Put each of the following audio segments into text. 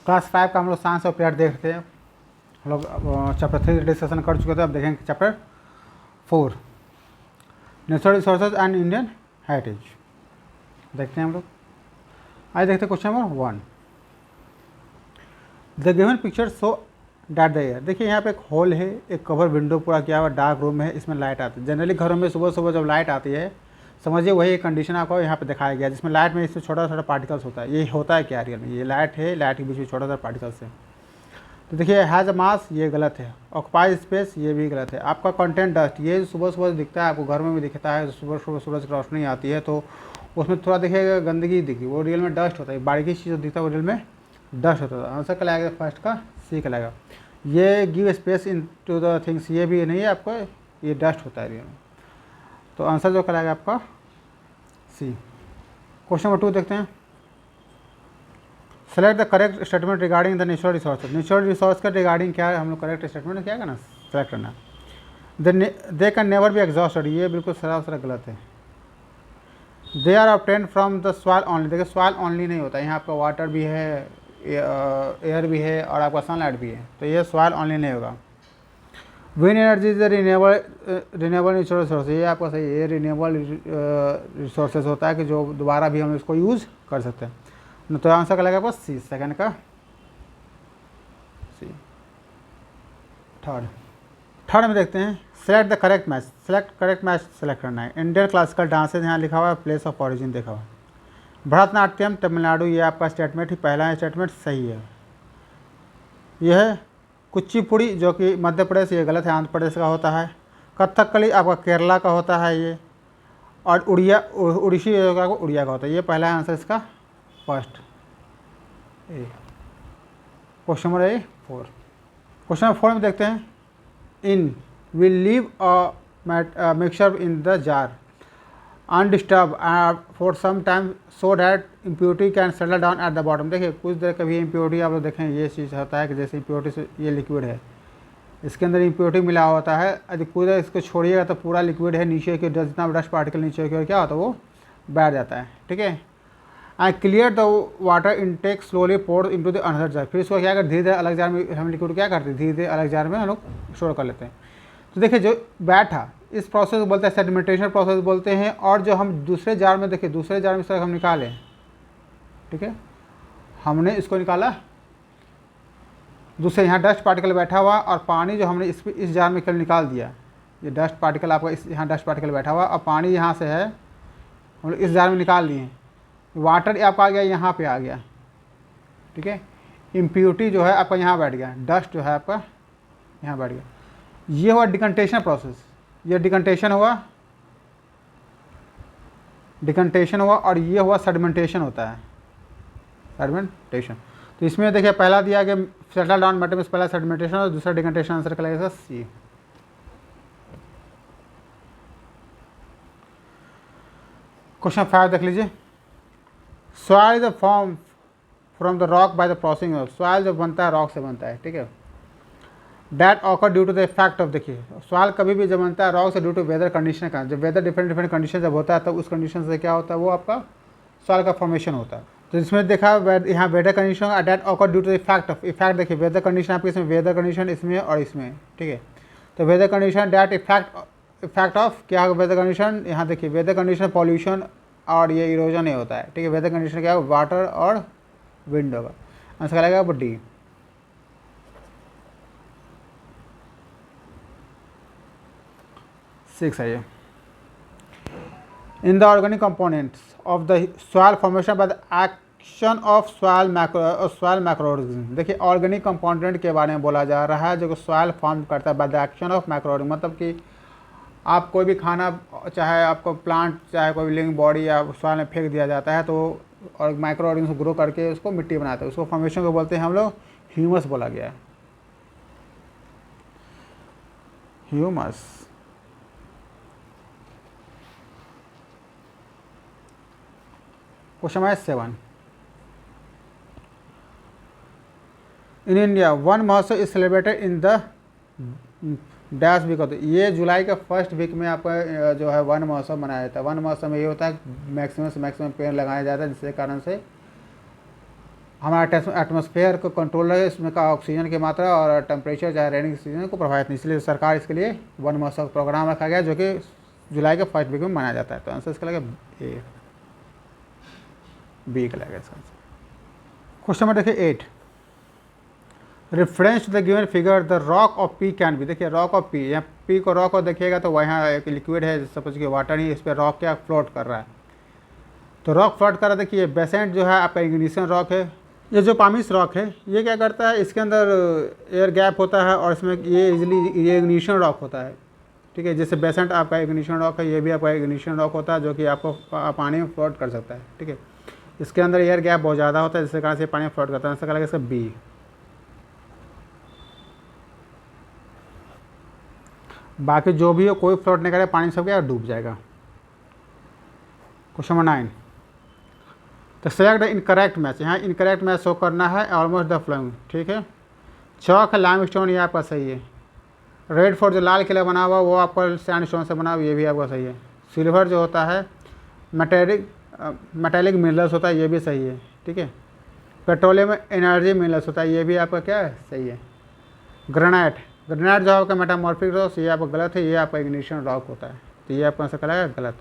Class 5 का हम लोग साइंस ऑफ प्लेट देखते हैं। हम लोग चैप्टर 3 डिस्कशन कर चुके थे, अब देखेंगे chapter 4 natural resources and Indian heritage. देखते हैं हम लोग। आइए देखते हैं question number 1। The given picture show that the air. देखिए यहाँ पे एक हॉल है, एक कवर विंडो पूरा किया हुआ, डार्क रूम है, इसमें लाइट आती है। जनरली घरों में सुबह सुबह जब लाइट आती है, समझिए वही कंडीशन आपको यहाँ पे दिखाया गया, जिसमें लाइट में इसमें छोटा छोटा पार्टिकल्स होता है। ये होता है क्या रियल में? ये लाइट है, लाइट के बीच में छोटा सा पार्टिकल्स है। तो देखिए हैज़ अ मास, ये गलत है। ऑक्युपाई स्पेस, ये भी गलत है। आपका कंटेंट डस्ट, ये सुबह सुबह दिखता है, आपको घर में भी दिखता है। सुबह सुबह सूरज की रोशनी आती है तो उसमें थोड़ा देखिएगा गंदगी दिखी, वो रियल में डस्ट होता है। बारीकी चीज़ जो दिखता है वो रियल में डस्ट होता है। आंसर क्या लगेगा? फर्स्ट का सी का लगेगा। ये give space into the things, ये भी नहीं है आपको, ये डस्ट होता है रियल में। तो आंसर जो क्या लगेगा आपका सी। क्वेश्चन नंबर 2 देखते हैं। Select the correct statement regarding the natural resource. Natural resource का रिगार्डिंग क्या है, हम लोग करेक्ट स्टेटमेंट क्या करना, सेलेक्ट करना। They can never be exhausted, ये बिल्कुल सरासर गलत है। They are obtain from the soil only. देखिए सॉइल ओनली नहीं होता है, यहाँ आपका वाटर भी है, एयर भी है और आपका सनलाइट भी है, तो ये सॉइल ओनली नहीं होगा। Wind energy is renewable natural resource, ये आपका सही है। ये रिन्यूएबल रिसोर्सेज होता है कि जो दोबारा भी हम इसको यूज़ कर सकते हैं। तो आंसर का लगेगा आपका सी, सेकंड का सी। थर्ड में देखते हैं। Select the correct match. Select correct match select करना है। इंडियन क्लासिकल डांसेज यहाँ लिखा हुआ है, प्लेस ऑफ ऑरिजिन देखा हुआ है। भरतनाट्यम तमिलनाडु, ये आपका स्टेटमेंट ही पहला स्टेटमेंट सही है। यह है कुचिपुड़ी जो कि मध्य प्रदेश, ये गलत है, आंध्र प्रदेश का होता है। कथकली आपका केरला का होता है ये। और उड़ीसी जो उड़िया का होता है। ये पहला आंसर इसका first A. Question number 4। Question number 4 में देखते हैं। In will leave a mixture in the jar undisturb for some time so that impurity can settle down at the bottom. देखिए कुछ देर कभी इम्प्योरिटी आप लोग देखें, ये चीज़ होता है कि जैसे इम्प्योरिटी से ये लिक्विड है, इसके अंदर इम्प्योरिटी मिला होता है। यदि कुछ देर इसको छोड़िएगा तो पूरा लिक्विड है, नीचे की जितना डस्ट पार्टिकल नीचे की ओर क्या होता है वो बैठ जाता है। ठीक है। And clear the water intake slowly poured into the another jar. फिर इसको क्या कर धीरे धीरे अलग जार में, हम लिक्विड क्या करते हैं धीरे धीरे अलग जार में हम लोग स्टोर कर लेते हैं। तो देखिए जो बैठा, इस प्रोसेस को बोलते हैं सेडिमेंटेशन प्रोसेस बोलते हैं। और जो हम दूसरे जार में देखिए, दूसरे जार में इस तरह हम निकालें, ठीक है, हमने इसको निकाला, दूसरे यहाँ डस्ट पार्टिकल बैठा हुआ और पानी जो हमने इस जार में कल निकाल दिया, ये डस्ट पार्टिकल आपका इस यहाँ डस्ट पार्टिकल बैठा हुआ और पानी यहाँ से है, हम लोग इस जार में निकाल लिए। वाटर आपका आ गया यहाँ पे आ गया, ठीक है। इम्प्योरिटी जो है आपका यहाँ बैठ गया, डस्ट जो है आपका यहाँ बैठ गया। ये हुआ डिकंटेशन प्रोसेस, ये डिकंटेशन हुआ और ये हुआ सेडिमेंटेशन होता है, सेडिमेंटेशन। तो इसमें देखिए पहला दिया गया सेटल डाउन मैटर में, पहला सेडिमेंटेशन और दूसरा डिकंटेशन। आंसर का लगेगा सी। क्वेश्चन 5 देख लीजिए। Soil is form from the rock by the processing of. Soil जो बनता है रॉक से बनता है, ठीक है। That occur due to the effect of, देखिए सॉइल कभी भी जब बनता है रॉक से ड्यू टू वेदर कंडीशन का। जब वेदर डिफरेंट कंडीशन जब होता है तब उस कंडीशन से क्या होता है वो आपका सॉइल का फॉर्मेशन होता है। तो इसमें देखा यहाँ weather condition that occur due to the effect of. Effect देखिए वेदर कंडीशन आपके इसमें, वेदर कंडीशन इसमें और इसमें, ठीक है। तो weather condition that effect of क्या होगा, वेदर कंडीशन यहाँ देखिए वेदर कंडीशन पॉल्यूशन और ये इरोजन नहीं होता है, ठीक है। वेदर कंडीशन क्या होगा, वाटर और विंड होगा। आंसर लगेगा वो डी। सिक्स है ये। In the organic components of the soil formation by the action of soil macroorganism. देखिए ऑर्गेनिक कंपोनेंट के बारे में बोला जा रहा है जो सॉइल फॉर्म करता है by the action of macroorganism. मतलब कि आप कोई भी खाना, चाहे आपको प्लांट, चाहे कोई लिविंग बॉडी या सॉइल में फेंक दिया जाता है तो और माइक्रो ऑर्गेनिज्म ग्रो करके उसको मिट्टी बनाते हैं, उसको फॉर्मेशन को बोलते हैं हम लोग ह्यूमस बोला गया है, humus. Question number 7। In India Van Mahotsav is celebrated in the dash week होता है। ये जुलाई का फर्स्ट वीक में आपका जो है वन महोत्सव मनाया जाता है। वन महोत्सव में ये होता है मैक्सिमम से मैक्सिमम पेड़ लगाया जाता है, जिसके कारण से हमारा एटमॉस्फेयर को कंट्रोल रहे, इसमें का ऑक्सीजन की मात्रा और टेम्परेचर चाहे रेनिंग सीजन को प्रभावित नहीं, इसलिए सरकार इसके लिए वन महोत्सव प्रोग्राम रखा गया जो कि जुलाई के फर्स्ट वीक में मनाया जाता है। तो आंसर इसका लगेगा ए, बी का लगेगा इसका आंसर। क्वेश्चन नंबर देखिए 8, reference to the given figure the rock of P can be. देखिए रॉक ऑफ पी, यहाँ पी को रॉक को देखिएगा तो वहाँ एक लिक्विड है, सपोज कि वाटर ही, इस पर रॉक क्या फ्लोट कर रहा है। तो रॉक फ्लोट कर रहा है, देखिए बेसेंट जो है आपका इग्निशन रॉक है। ये जो पामिस रॉक है ये क्या करता है, इसके अंदर एयर गैप होता है और इसमें ये इजीली ये इग्निशन रॉक होता है, ठीक है। जैसे बेसेंट आपका इग्निशन रॉक है, ये भी आपका इग्निशन रॉक होता है जो कि आपको पानी में फ्लोट कर सकता है, ठीक है। इसके अंदर एयर गैप बहुत ज़्यादा होता है जिसके कारण से पानी में फ्लोट करता है। इसका लगेगा इसका बी। बाकी जो भी हो कोई फ्लोट नहीं करे, पानी सब क्या डूब जाएगा। क्वेश्चन नंबर 9, तो सेलेक्ट द इनकरेक्ट मैच। यहाँ इनकरेक्ट मैच शो करना है ऑलमोस्ट द फ्लोइंग, ठीक है। चौक लाइम स्टोन ये आपका सही है। रेड फोर्ट जो लाल किला बना हुआ वो आपका सैंड स्टोन से बना हुआ, ये भी आपका सही है। सिल्वर जो होता है मेटेलिक मिनरल्स होता है, ये भी सही है, ठीक है। पेट्रोलियम एनर्जी मिनरल्स होता है, ये भी आपका क्या है, सही है। ग्रेनाइट जो आपका मेटामॉर्फिक रॉक, ये आपका गलत है, ये आपका इग्निशन रॉक होता है, तो ये आपका आंसर क्या गलत।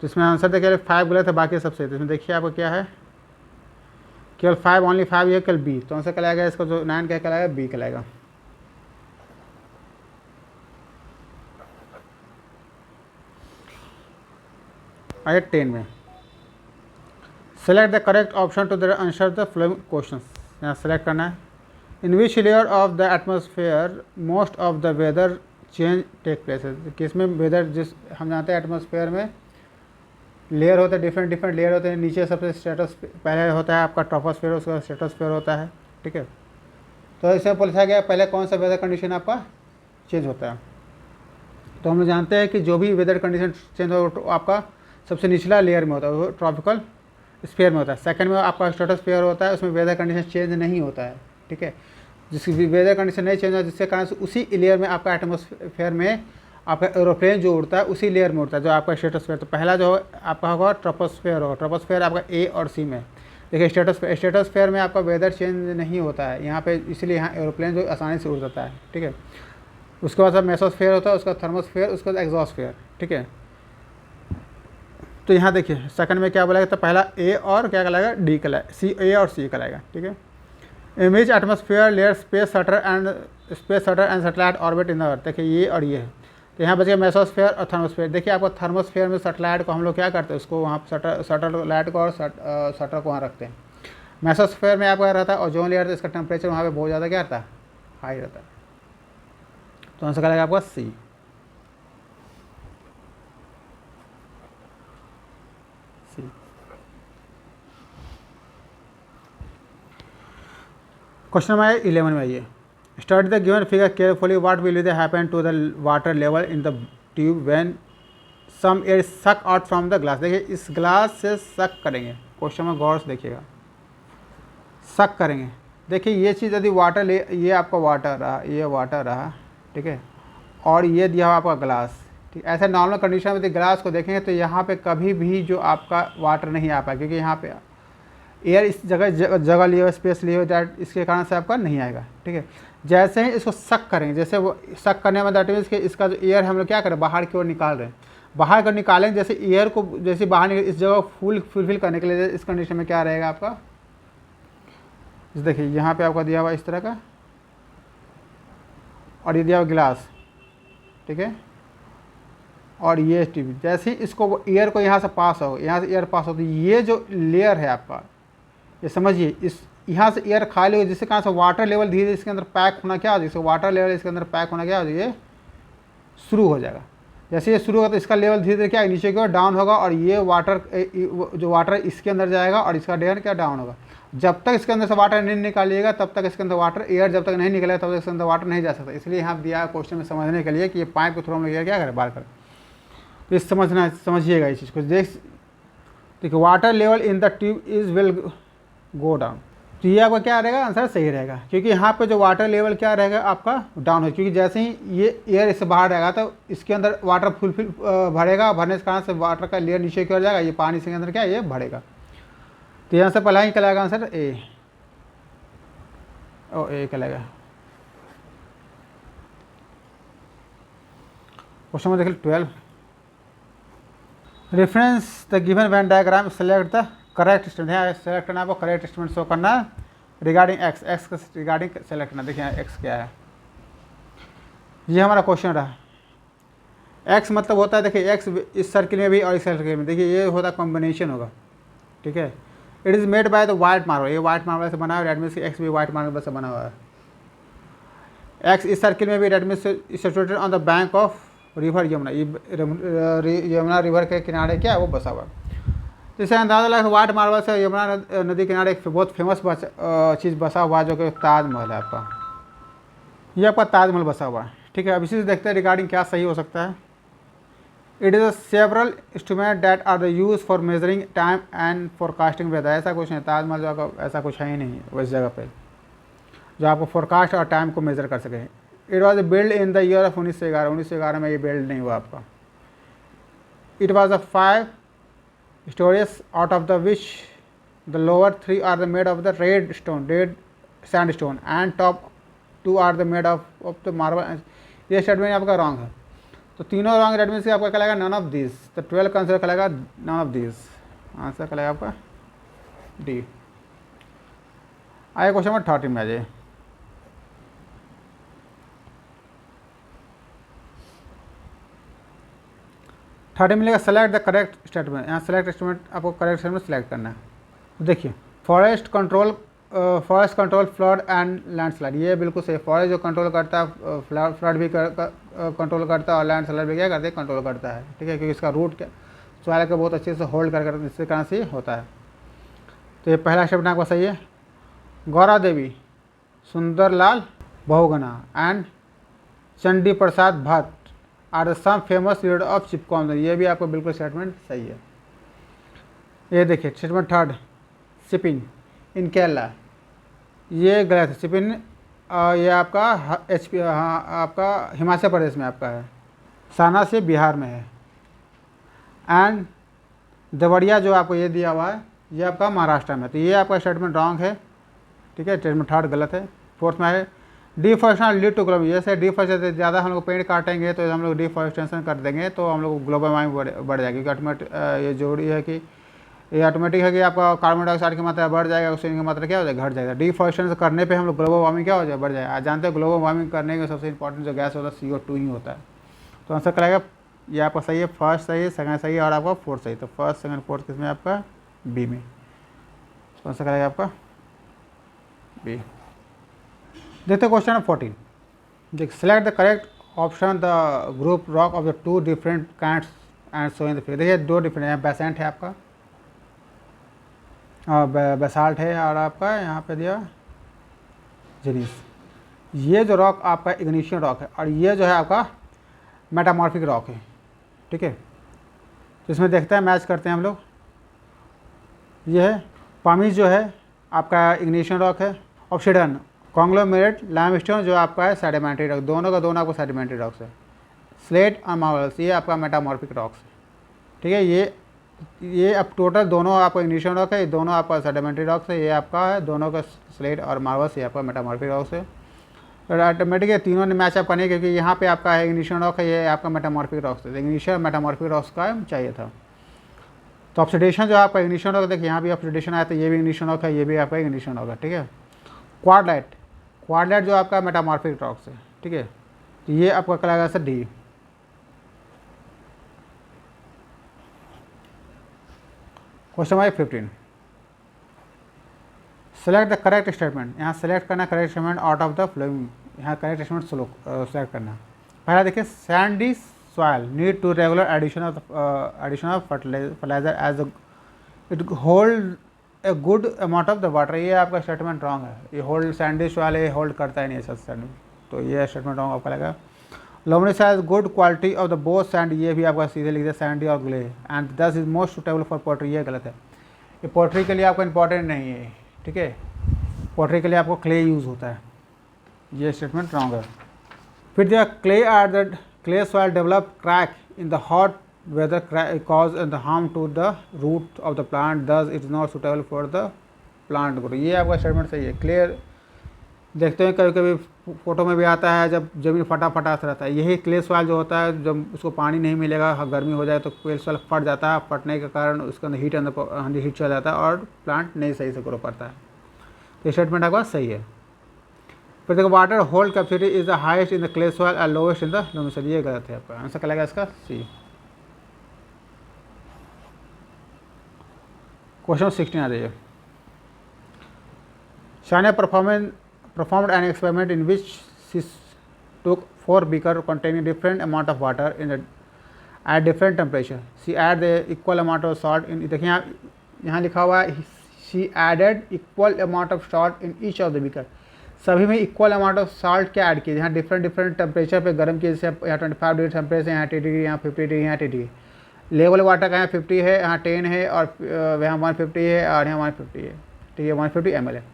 तो इसमें आंसर देखिए 5 गलत है, बाकी सब सही। तो इसमें देखिए आपको क्या है, केवल 5 ओनली 5 ये केवल बी। तो आंसर क्या लगेगा इसको, जो 9 क्या कहलाएगा, बी कहलाएगा। आइए 10 में, select the correct option to the answer the following question. यहाँ सेलेक्ट करना है। In which layer of the atmosphere most of the weather change take place है। किसमें वेदर, जिस हम जानते हैं एटमोसफेयर में लेयर होते हैं, डिफरेंट लेयर होते हैं। नीचे सबसे स्ट्रेटस पहले होता है आपका ट्रोपोस्फेयर, उसका स्ट्रेटोस्फेयर होता है, ठीक है। तो इसमें पूछा गया पहले कौन सा वेदर कंडीशन आपका चेंज होता है। तो हम लोग जानते हैं कि जो भी वेदर कंडीशन चेंज हो तो आपका सबसे निचला लेयर में होता है, वो ट्रॉपिकल स्फीयर में होता है। सेकंड में आपका स्ट्रेटोस्फीयर होता है, उसमें वेदर कंडीशन चेंज नहीं होता है, ठीक है। जिसकी वेदर कंडीशन नहीं चेंज होता जिसके कारण से उसी लेयर में आपका एटमोसफेयर में आपका एरोप्लेन जो उड़ता है उसी लेयर में उड़ता है, जो आपका स्ट्रेटोस्फीयर। तो पहला जो आपका होगा ट्रोपोस्फीयर होगा। ट्रोपोस्फीयर आपका ए और सी में। देखिए स्ट्रेटोस्फीयर में आपका वेदर चेंज नहीं होता है यहाँ पे, इसलिए यहाँ एरोप्लेन जो आसानी से उड़ जाता है, ठीक है। उसके बाद मेसोस्फीयर होता है, उसका थर्मोस्फीयर, उसके बाद एग्जॉस्फीयर, ठीक है। तो यहाँ देखिए सेकंड में क्या बोलेगा, तो पहला ए और क्या कहलाएगा, डी कहलाएगा, सी, ए और सी कहलाएगा, ठीक है। Image atmosphere layer space shutter and satellite orbit in the earth. देखिए ये और ये है। तो यहाँ बच गया मेसोस्फीयर और थर्मोस्फीयर। देखिए आपको थर्मोस्फीयर में सैटेलाइट को हम लोग क्या करते हैं, उसको वहाँ सैटेलाइट को और शटर को वहाँ रखते हैं। मेसोस्फीयर में आपका रहता है ओजोन लेयर, तो इसका टेम्परेचर वहाँ पे बहुत ज़्यादा क्या रहता है, हाई रहता है। तो आंसर करेगा आपका सी। क्वेश्चन नंबर 11 में आइए। Study the given figure carefully, what will be happen to the water level in the tube when some air suck out from the glass. देखिए इस ग्लास से सक करेंगे, क्वेश्चन में गौर से देखिएगा, सक करेंगे। देखिए ये चीज़ यदि वाटर ये आपका वाटर रहा, ये वाटर रहा, ठीक है, और ये दिया हुआ आपका ग्लास, ठीक। ऐसे नॉर्मल कंडीशन में यदि ग्लास को देखेंगे तो यहाँ पे कभी भी जो आपका वाटर नहीं आ पाएगा, क्योंकि यहाँ पे एयर इस जगह लिए हुए, स्पेस लिए हुए, डैट इसके कारण से आपका नहीं आएगा, ठीक है। जैसे ही इसको सक करेंगे, जैसे वो सक करने में दैट मीन्स कि इसका जो एयर हम लोग क्या करें, बाहर की ओर निकाल रहे हैं। बाहर कर निकालेंगे, जैसे एयर को जैसे बाहर निकल, इस जगह फुलफिल करने के लिए इस कंडीशन में क्या रहेगा आपका, देखिए यहाँ पे आपका दिया हुआ इस तरह का, और ये दिया हुआ गिलास, ठीक है, और ये टीवी। जैसे ही इसको एयर को यहाँ से पास हो, यहाँ से एयर पास हो, तो ये जो लेयर है आपका, ये समझिए, इस यहाँ से एयर खाली हो, जिसके कारण से वाटर लेवल धीरे धीरे इसके अंदर पैक होना क्या हो जाए, वाटर लेवल इसके अंदर पैक होना क्या हो जाए, ये शुरू हो जाएगा। जैसे ये शुरू होगा तो इसका लेवल धीरे धीरे क्या नीचे की ओर डाउन होगा, और ये वाटर जो वाटर इसके अंदर जाएगा और इसका लेवल क्या डाउन होगा। जब तक इसके अंदर से वाटर नहीं निकालिएगा तब तक इसके अंदर वाटर, एयर जब तक नहीं निकलेगा तब तक इसके अंदर वाटर नहीं जा सकता। इसलिए यहाँ दिया क्वेश्चन में समझने के लिए कि ये पाइप के थ्रू हम लोग एयर क्या करें, बाहर करें। तो इस समझिएगा इस चीज़ को। देखिए water level in the tube is will go down. तो ये आपका क्या रहेगा, आंसर सही रहेगा, क्योंकि यहाँ पे जो वाटर लेवल क्या रहेगा आपका डाउन हो, क्योंकि जैसे ही ये एयर इससे बाहर रहेगा तो इसके अंदर वाटर फुलफिल भरेगा, भरने के कारण से वाटर का लेयर नीचे की ओर जाएगा, ये पानी इसके अंदर क्या ये भरेगा। तो यहाँ से पहला ही कहलाएगा आंसर ए। ओ ए क्या लगेगा। क्वेश्चन नंबर देखिए 12, reference the given Venn diagram, select the correct statement. यहाँ सेलेक्ट करना, आपको करेक्ट स्टेटमेंट शो करना रिगार्डिंग एक्स, एक्स का रिगार्डिंग सेलेक्ट करना। देखिए एक्स क्या है, ये हमारा क्वेश्चन रहा। एक्स मतलब होता है, देखिए एक्स इस सर्किल में भी और इस सर्किल में, देखिए ये होता कॉम्बिनेशन होगा, ठीक है। It is made by the white marble, ये वाइट मार्बल से बना हुआ है, रेड मीन्स एक्स भी वाइट मार्बल से बना हुआ है। एक्स इस सर्किल में भी red means situated on the bank of river Yamuna, Yamuna river के किनारे क्या है वो बसा हुआ है। जैसे अंदाजा लगा वाइट मार्बल से यमुना नदी किनारे एक बहुत फेमस चीज़ बसा हुआ है जो कि ताजमहल है आपका, ये आपका ताजमहल बसा हुआ है, ठीक है। अब इसी से देखते हैं रिगार्डिंग क्या सही हो सकता है। It is a several instrument that are the use for measuring time and forecasting weather, ऐसा कुछ नहीं, ताजमहल जो आपका ऐसा कुछ है ही नहीं उस जगह पे जो आपको फोरकास्ट और टाइम को मेजर कर सके। It was build in the year of 1911, 1911 में ये बिल्ड नहीं हुआ आपका। It was a 5 stories out of the which the lower 3 are the made of the red sandstone and top 2 are the made of the marble। ये statement आपका wrong है, तो तीनों रॉन्ग। रेड मीन्स से आपका क्या लगेगा, नन ऑफ दिस। तो 12 का आंसर क्या लगेगा, नन ऑफ दिस, आंसर क्या लगेगा आपका डी। आइए क्वेश्चन नंबर 13 में आ जाइए। मिलेगा सेलेक्ट द करेक्ट स्टेटमेंट। यहाँ सेलेक्ट स्टेटमेंट आपको करेक्ट स्टेटमेंट सेलेक्ट करना है। तो देखिए forest control flood and landslide, ये बिल्कुल सही। फॉरेस्ट जो कंट्रोल करता है, फ्लड भी कंट्रोल करता है और लैंडस्लाइड भी क्या करते हैं, कंट्रोल करता है, ठीक है, क्योंकि इसका रूट क्या सॉइल को बहुत अच्छे से होल्ड कर इसके कारण से होता है। तो ये पहला स्टेटमेंट आपका सही है। Gaura Devi, Sunderlal Bahuguna and Chandi Prasad Bhatt are the some famous leader of Chipko, ये भी आपका बिल्कुल स्टेटमेंट सही है। ये देखिए स्टेटमेंट 3, शिपिंग इन केरला, ये गलत है। शिपिंग ये आपका आपका हिमाचल प्रदेश में आपका है, साना से बिहार में है। एंड देवरिया जो आपको ये दिया हुआ है ये आपका महाराष्ट्र में, तो ये आपका स्टेटमेंट रॉन्ग है, ठीक है। स्टेटमेंट 3 गलत है। 4th में है डिफॉरेस्टेशन लीड टू ग्लोबल, जैसे डिफॉरेस्टेशन ज़्यादा हम लोग पेड़ काटेंगे तो हम लोग डिफॉरेस्टेशन कर देंगे तो हम लोग ग्लोबल वार्मिंग बढ़ जाएगी, क्योंकि ऑटोमेटिक ये जरूरी है कि ये ऑटोमेटिक है कि आपका कार्बन डाइऑक्साइड की मात्रा बढ़ जाएगा, ऑक्सीजन की मात्रा क्या हो जाएगा, घट जाएगा। डिफॉरेस्टेशन करने पे हम लोग ग्लोबल वार्मिंग क्या हो जाएगा, बढ़ जाएगा। आज जानते हैं ग्लोबल वार्मिंग करने का सबसे इंपॉर्टेंट जो गैस होता है CO2 ही होता है। तो आंसर करेगा ये आपका सही है, फर्स्ट सही है, सेकंड सही है और आपका 4th सही। तो फर्स्ट सेकंड 4th किसमें आपका बी में, तो आंसर करेगा आपका बी। देखते क्वेश्चन नंबर 14, देख select the correct option the group rock of the 2 different kinds and show in the figure. देखिए 2 डिफरेंट है, बेसेंट है आपका बेसाल्ट है और आपका यहाँ पे दिया जेनिस। ये जो रॉक आपका इग्निशियन रॉक है और ये जो है आपका मेटामॉर्फिक रॉक है, ठीक है। तो इसमें देखते हैं, मैच करते हैं हम लोग। ये है पामीज जो है आपका इग्निशियन रॉक है, ऑब्सिडियन कॉन्ग्लोमेरेट लाइमस्टोन जो आपका है सेडिमेंट्री रॉक, दोनों का दोनों आपको सेडिमेंट्री रॉक्स है। स्लेट और मार्बल्स ये आपका मेटामॉर्फिक रॉक्स है, ठीक है। ये अब टोटल दोनों आपका इग्निशियन रॉक है, ये दोनों आपका सेडिमेंट्री रॉक्स है, ये आपका है दोनों का स्लेट और मार्बल्स, ये आपका मेटामॉर्फिक रॉक्स है। और ऑटोमेटिक ये तीनों ने मैच अप करने, क्योंकि यहाँ पे आपका है इग्निशियन रॉक है, ये आपका मेटामॉर्फिक रॉक्स है, इग्निशियन मेटामॉर्फिक रॉक्स का चाहिए था। तो ऑक्सीडेशन जो आपका इग्निशियन रॉक, देखिए यहाँ भी ऑक्सीडेशन आया, तो ये भी इग्निशियन रॉक है, ये भी आपका इग्निशियन रॉक है, ठीक है। क्वाड्राइट जो आपका मेटामॉर्फिक रॉक्स है, ठीक है। तो ये आपका क्या लगेगा sir D. Question number 15, select the correct statement. यहाँ सेलेक्ट करना correct statement out of the following, यहाँ करेक्ट स्टेटमेंट सेलेक्ट करना। पहला देखिए sandy soil need to regular addition of fertilizer as it hold a good amount of the water, ये आपका statement wrong है। ये होल्ड सैंडी सॉइल ये hold करता ही नहीं है सैंड, तो ये स्टेटमेंट रॉन्ग आपका लगेगा। लोमनिस has good quality of the both sand, ये भी आपका सीधे लिख दिया सैंडी और clay, and this is most suitable for pottery, ये गलत है। ये पोट्री के लिए आपको इंपॉर्टेंट नहीं है, ठीक है। पोट्री के लिए आपको क्ले यूज़ होता है, ये स्टेटमेंट रॉन्ग है। फिर दिया clay are the clay soil develop crack in the hot weather cause the harm to the root of the plant, thus it is not suitable for the plant grow, ये आपका statement सही है। Clay देखते हैं कभी कभी photo में भी आता है जब ज़मीन फटा फटा सा रहता है, यही क्ले सॉइल जो होता है जब उसको पानी नहीं मिलेगा, गर्मी हो जाए तो क्ले सॉइल फट जाता है, फटने के कारण उसके अंदर हीट चला जाता है और प्लांट नहीं सही से ग्रो करता है। तो स्टेटमेंट आपका सही है। फिर देखो water hold capacity is the highest in the clay soil and lowest in the loamy soil, ये गलत है, आपका आंसर क्या लगेगा इसका सी। क्वेश्चन 16 आ जाइए। Shania performed an experiment in which she took 4 beakers containing different amount of water at different temperature. She added the equal amount of salt in, देखिए यहाँ लिखा हुआ है she added equal amount of salt in each of the beaker. सभी में equal amount of salt क्या add किए, यहाँ डिफरेंट टेम्परेचर पे गर्म किए, जैसे यहाँ 25 डिग्री टेम्परेचर, यहाँ 80 डिग्री, यहाँ 50 डिग्री, यहाँ 80 डिग्री। लेवल वाटर का यहाँ 50 है, यहाँ 10 है और यहाँ 150 है और यहाँ 150 है, ठीक है 150 ml है।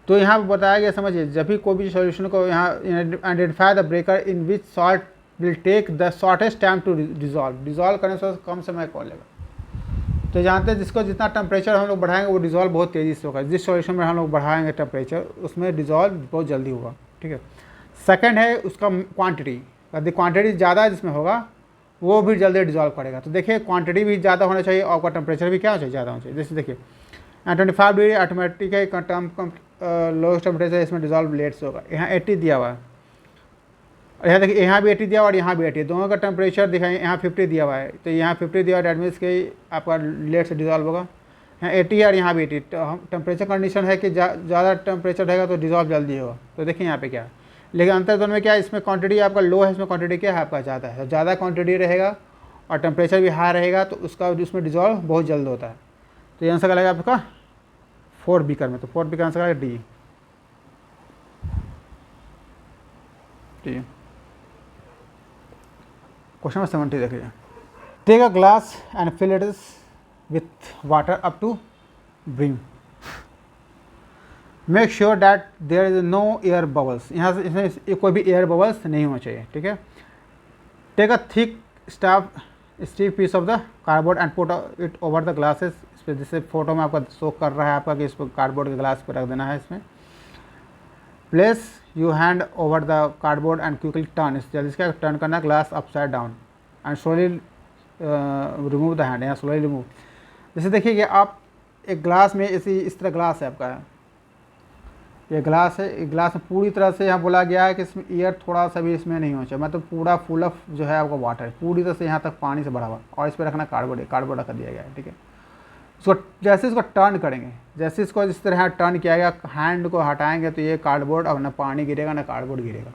तो यहाँ पर बताया गया, समझिए जब भी कोई भी सॉल्यूशन को यहाँ identify the beaker in which salt will take the shortest time to dissolve करने से कम समय कौन लेगा। तो जानते हैं जिसको जितना टेम्परेचर हम लोग बढ़ाएंगे वो डिजॉल्व बहुत तेज़ी से होगा, जिस सॉल्यूशन में हम लोग बढ़ाएंगे टेम्परेचर उसमें डिजॉल्व बहुत जल्दी होगा, ठीक है। सेकंड है उसका क्वांटिटी, यदि क्वांटिटी ज़्यादा जिसमें होगा वो भी जल्दी डिजॉल्व करेगा। तो देखिए क्वांटिटी भी ज़्यादा होना चाहिए और आपका टेम्परेचर भी क्या होना चाहिए, ज़्यादा होना चाहिए। जैसे देखिए 25 डिग्री ऑटोमेटिक है, लोएस्ट टेम्परेचर इसमें डिजॉल्व लेट से होगा। यहाँ 80 दिया हुआ है और यहाँ देखिए यहाँ भी 80 दिया हुआ और यहाँ भी 80, दोनों का टेम्परेचर दिखाएं, यहाँ 50 दिया हुआ है तो यहाँ 50 दिया हुआ, डैट मीन्स कि आपका लेट से डिजॉल्व होगा। यहाँ 80 है और यहाँ भी 80, तो हम टेम्परेचर कंडीशन है कि ज़्यादा टेम्परेचर रहेगा तो डिजॉल्व जल्दी होगा। तो देखिए यहाँ पे क्या है, लेकिन अंतर दोनों में क्या है, इसमें क्वांटिटी आपका लो है, इसमें क्वांटिटी क्या है आपका ज़्यादा है। तो ज़्यादा क्वांटिटी रहेगा और टेम्परेचर भी हाई रहेगा तो उसका उसमें डिजॉल्व बहुत जल्द होता है। तो ये आंसर क्या लगेगा आपका 4 बीकर में, तो 4 बीकर आंसर आएगा डी। क्वेश्चन नंबर 70 देखिए। Take a glass and fill it with water up to brim, make sure that there is no air bubbles, यहाँ से इसमें कोई भी एयर बबल्स नहीं होना चाहिए, ठीक है। Take a thick stiff piece of the cardboard and put it over the glasses, इस पर जिससे फोटो में आपका शो कर रहा है आपका कि इसको कार्डबोर्ड के ग्लास पर रख देना है। इसमें place you hand over the cardboard and quickly turn, इस जल्दी से टर्न करना glass upside down and slowly remove the hand, यहाँ स्लोली रिमूव। जैसे देखिए कि आप एक ग्लास में इस तरह ग्लास है आपका, ये ग्लास है, एक ग्लास में पूरी तरह से यहाँ बोला गया है कि इसमें एयर थोड़ा सा भी इसमें नहीं होना चाहिए, मतलब पूरा फुल ऑफ जो है आपका वाटर है पूरी तरह से यहाँ तक पानी से भरा हुआ, और इस पर रखना कार्डबोर्ड रख दिया गया है, ठीक है। इसको जैसे इसको टर्न करेंगे, जैसे इसको इस तरह टर्न किया गया, हैंड को हटाएंगे तो ये कार्डबोर्ड, अब ना पानी गिरेगा ना कार्डबोर्ड गिरेगा।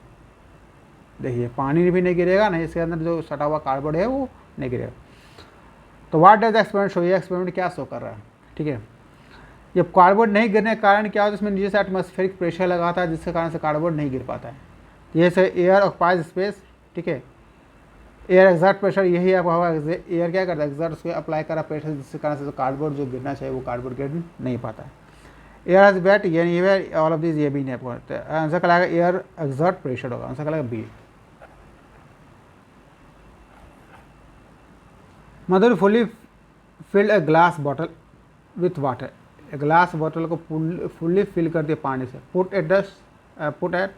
देखिए पानी भी नहीं गिरेगा, नहीं इसके अंदर जो सटा हुआ कार्डबोर्ड है वो नहीं गिरेगा। तो व्हाट डज एक्सपेरिमेंट शो, ये एक्सपेरिमेंट क्या शो कर रहा है, ठीक है। ये कार्डबोर्ड नहीं गिरने के कारण क्या होता है, इसमें नीचे से एटमॉस्फेरिक प्रेशर लगाता है जिसके कारण से कार्डबोर्ड नहीं गिर पाता है। ये से एयर ऑक्यूपाइज स्पेस, ठीक है। एयर एग्जर्ट प्रेशर, यही आपका होगा, एयर क्या करता है एग्जर्ट उसको अप्लाई करा प्रेशर जिसके कारण से कार्डबोर्ड जो गिरना चाहिए वो कार्डबोर्ड गिर नहीं पाता है। एयर हैज वेट, ये नहीं है, ऑल ऑफ दिस ये भी नहीं आपको, आंसर क्या लगेगा एयर एग्जर्ट प्रेशर होगा, आंसर क्या लगेगा B. Madhur fully filled a glass bottle with water, glass bottle को फुल्ली फिल कर दिया पानी से, put at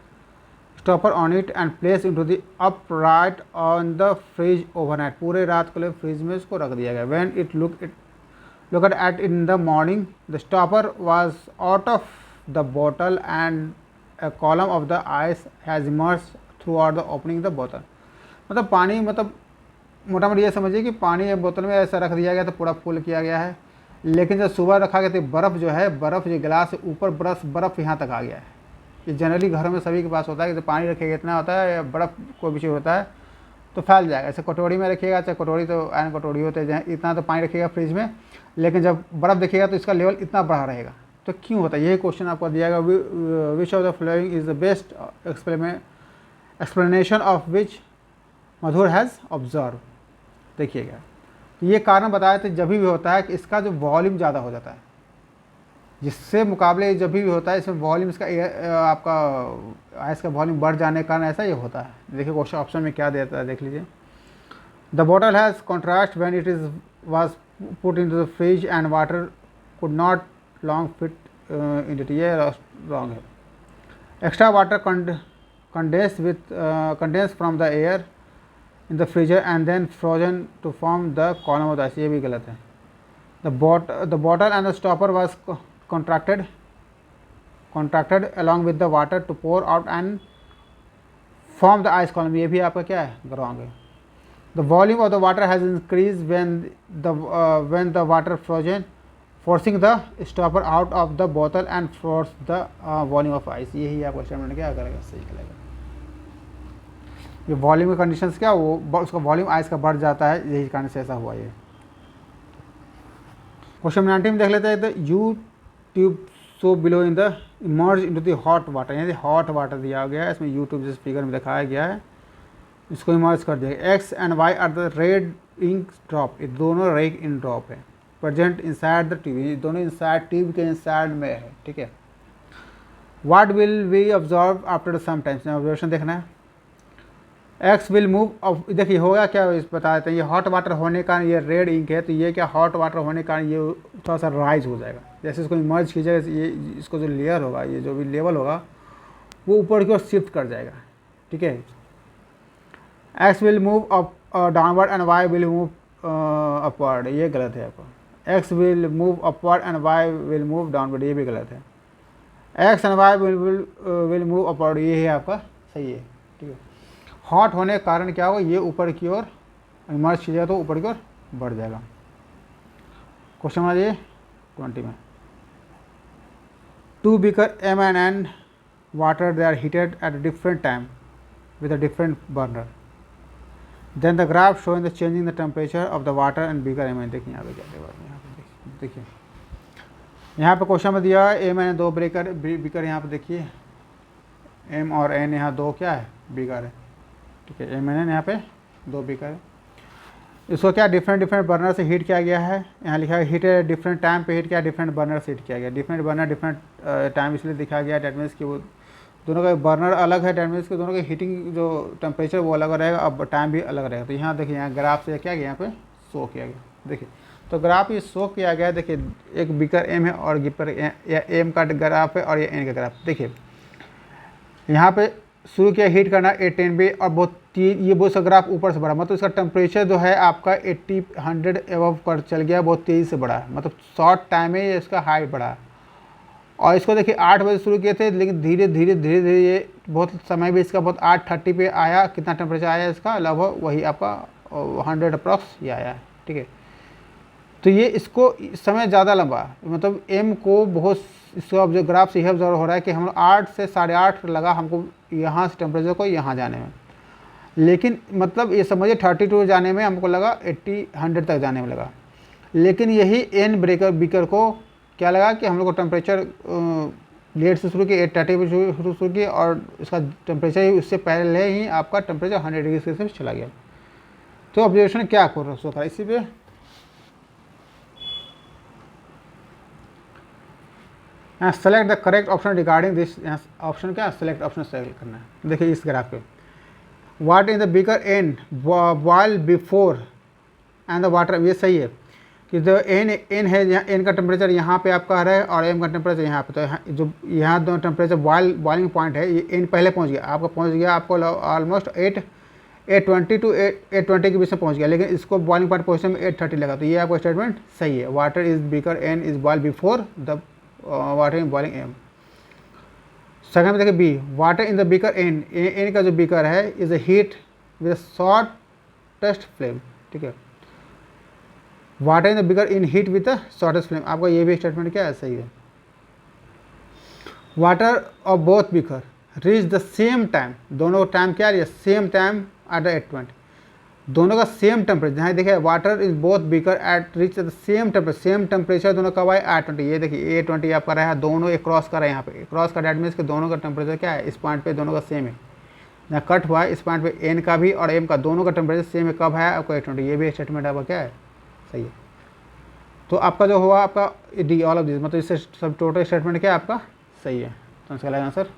stopper on it and place into the upright on the fridge overnight, पूरे रात के लिए फ्रिज में इसको रख दिया गया। When it look at in the morning the stopper was out of the bottle and a column of the ice has emerged through out the opening the बोतल, मतलब पानी, मतलब मोटा मोटी ये समझिए कि पानी बोतल में ऐसा रख दिया गया तो पूरा फुल किया गया है, लेकिन जब सुबह रखा गया तो बर्फ़ जो है, बर्फ़ जो गिलास से ऊपर बर्फ़ यहाँ तक आ गया है। ये जनरली घरों में सभी के पास होता है कि तो पानी रखिएगा इतना होता है, या बर्फ़ कोई भी चीज़ होता है तो फैल जाएगा। ऐसे कटोरी में रखिएगा, चाहे कटोरी तो आयन कटोरी होते हैं, जहाँ इतना तो पानी रखिएगा फ्रिज में, लेकिन जब बर्फ़ देखिएगा तो इसका लेवल इतना बढ़ा रहेगा। तो क्यों होता है, यही क्वेश्चन आपको दिया गया, which of the following is the best explanation of which Madhur has observe. देखिएगा ये कारण बताया तो जब भी होता है कि इसका जो वॉल्यूम ज़्यादा हो जाता है, जिससे मुकाबले जब भी होता है इसमें वॉल्यूम इसका आपका आइस का वॉल्यूम बढ़ जाने के कारण ऐसा ही होता है। देखिए क्वेश्चन ऑप्शन में क्या देता है, देख लीजिए। The bottle has contrast when it is was put into the fridge and water could not long fit in it, ये रॉन्ग है। Extra water condense from the air in the freezer and then frozen to form the column of the ice, ये भी गलत है। The bottle and the stopper was contracted along with the water to pour out and form the ice column, ये भी आपका क्या है, wrong है। The volume of the water has increased when the water frozen, forcing the stopper out of the bottle and force the volume of ice, यही आपका statement क्या करेगा, सही करेगा। ये वॉल्यूम के कंडीशंस क्या, वो उसका वॉल्यूम आइस का बढ़ जाता है, यही कारण से ऐसा हुआ। ये क्वेश्चन 19 में देख लेते हैं। The you tube so below in the emerge into the hot water, यानी हॉट वाटर दिया गया है, इसमें यूट्यूब जिस फिगर में दिखाया गया है इसको इमर्ज कर दिया। X and Y are the red ink drop, ये दोनों रेड इन ड्रॉप है, प्रेजेंट इनसाइड द ट्यूब, ये दोनों इनसाइड ट्यूब के इनसाइड में है, ठीक है। What will we observe after some times, observation देखना है। एक्स विल मूव, अब देखिए होगा क्या, इस बता देते हैं। ये हॉट वाटर होने का ये रेड इंक है, तो ये क्या हॉट वाटर होने का ये थोड़ा सा राइज हो जाएगा, जैसे इसको इमर्ज कीजिएगा, ये इसको जो लेयर होगा, ये जो भी लेवल होगा वो ऊपर की ओर शिफ्ट कर जाएगा, ठीक है। X will move up downward and Y will move upward, ये गलत है आपका। X will move upward and Y will move downward, ये भी गलत है। X and Y will move upward, ये है आपका सही है, ठीक है। हॉट होने के कारण क्या होगा, ये ऊपर की ओर इमर्ज कीजिएगा तो ऊपर की ओर बढ़ जाएगा। क्वेश्चन नंबर 20 में, two beaker M and N water they are heated at different time with a different burner, then the graph showing the changing the temperature of the water and beaker M N. देखिए यहाँ पे क्या देखिए यहाँ पे question में दिया है एम एन दो बीकर यहाँ पे देखिए, एम और एन यहाँ दो क्या है, बीकर है, ठीक है। एम एन यहाँ पे दो बीकर है, इसको क्या डिफरेंट बर्नर से हीट किया गया है, यहाँ लिखा है हीट डिफरेंट टाइम पे हीट किया, डिफरेंट बर्नर से हीट किया गया। डिफरेंट बर्नर डिफरेंट टाइम इसलिए दिखाया गया, डेट मीन्स कि वो दोनों का बर्नर अलग है, डेट मीन्स कि दोनों का हीटिंग जो टेम्परेचर वो अलग रहेगा, अब टाइम भी अलग रहेगा। तो यहाँ देखिए यहाँ ग्राफ से क्या गया, यहाँ पे शो किया गया, देखिए तो ग्राफ ये शो किया गया। देखिए एक बीकर एम है और बीकर एम का ग्राफ है और ये एन का ग्राफ। देखिए यहाँ पे शुरू किया हीट करना 810 पे और बहुत ये बहुत सा ग्राफ ऊपर से बढ़ा, मतलब इसका टेम्परेचर जो है आपका 80-100 एबव कर चल गया, बहुत तेज़ी से बढ़ा, मतलब शॉर्ट टाइम में इसका हाई बढ़ा। और इसको देखिए 8 बजे शुरू किए थे, लेकिन धीरे धीरे ये बहुत समय भी इसका बहुत 8:30 पे आया। कितना टेम्परेचर आया इसका, लगभग वही आपका 100 अप्रॉक्स ये आया है, ठीक है। तो ये इसको समय ज़्यादा लंबा, मतलब एम को बहुत, इसका जो ग्राफ से यह ऑब्जर्व हो रहा है कि हम 8 से 8:30 लगा हमको यहाँ से टेम्परेचर को यहाँ जाने में, लेकिन मतलब ये समझिए 32 जाने में हमको लगा 80-100 तक जाने में लगा। लेकिन यही एन बीकर को क्या लगा कि हम लोग को टेम्परेचर लेट से शुरू किया, 8:30 पे शुरू किया और इसका टेम्परेचर ही उससे पहले ही आपका टेम्परेचर 100 डिग्री सेल्सियस चला गया। तो ऑब्जर्वेशन क्या करा इसी पे select the correct option regarding this, option क्या सेलेक्ट ऑप्शन सेलेक्ट करना है। देखिए इस ग्राफ पे water in the beaker an boil before and the water, ये सही है कि जो एन है, यहाँ एन का टेम्परेचर यहाँ पे आपका आ रहा है और एम का टेम्परेचर यहाँ पे, तो जो यहाँ दोनों टेम्परेचर बॉइलिंग पॉइंट है, ये एन पहले पहुँच गया, आपका पहुँच गया आपको ऑलमोस्ट 8:20 to 8:20 के बीच में पहुँच गया, लेकिन इसको बॉइलिंग पॉइंट पहुँचने में 8:30 लगा। तो ये आपका स्टेटमेंट सही है। Water is beaker N is boil before the water in boiling M. Second में देखिए B, water in the beaker N, N का जो बीकर है is a heat with shortest flame, ठीक है। Water in the beaker in heat with the shortest flame, आपका ये भी स्टेटमेंट क्या है, सही है। Water of both beaker reach the same time, दोनों टाइम क्या है, सेम टाइम एट द 8:20, दोनों का सेम टेम्परेचर। यहाँ देखिए water is both beaker at reach the same temperature दोनों कब आए 8:20, ये देखिए 8:20 आपका रहा है, दोनों एक क्रॉस कर रहे हैं, यहाँ पे क्रॉस का डेट मीन्स कि दोनों का टेम्परेचर क्या है, इस पॉइंट पे दोनों का सेम है। यहाँ कट हुआ है इस पॉइंट पे एन का भी और एम का, दोनों का टेम्परेचर सेम है, कब है आपका 8:20, ये भी स्टेटमेंट आपका क्या है, सही है। तो आपका जो हुआ आपका डी ऑल ऑफ दिस, मतलब इससे सब टोटल स्टेटमेंट क्या है आपका सही है। तो इसका आंसर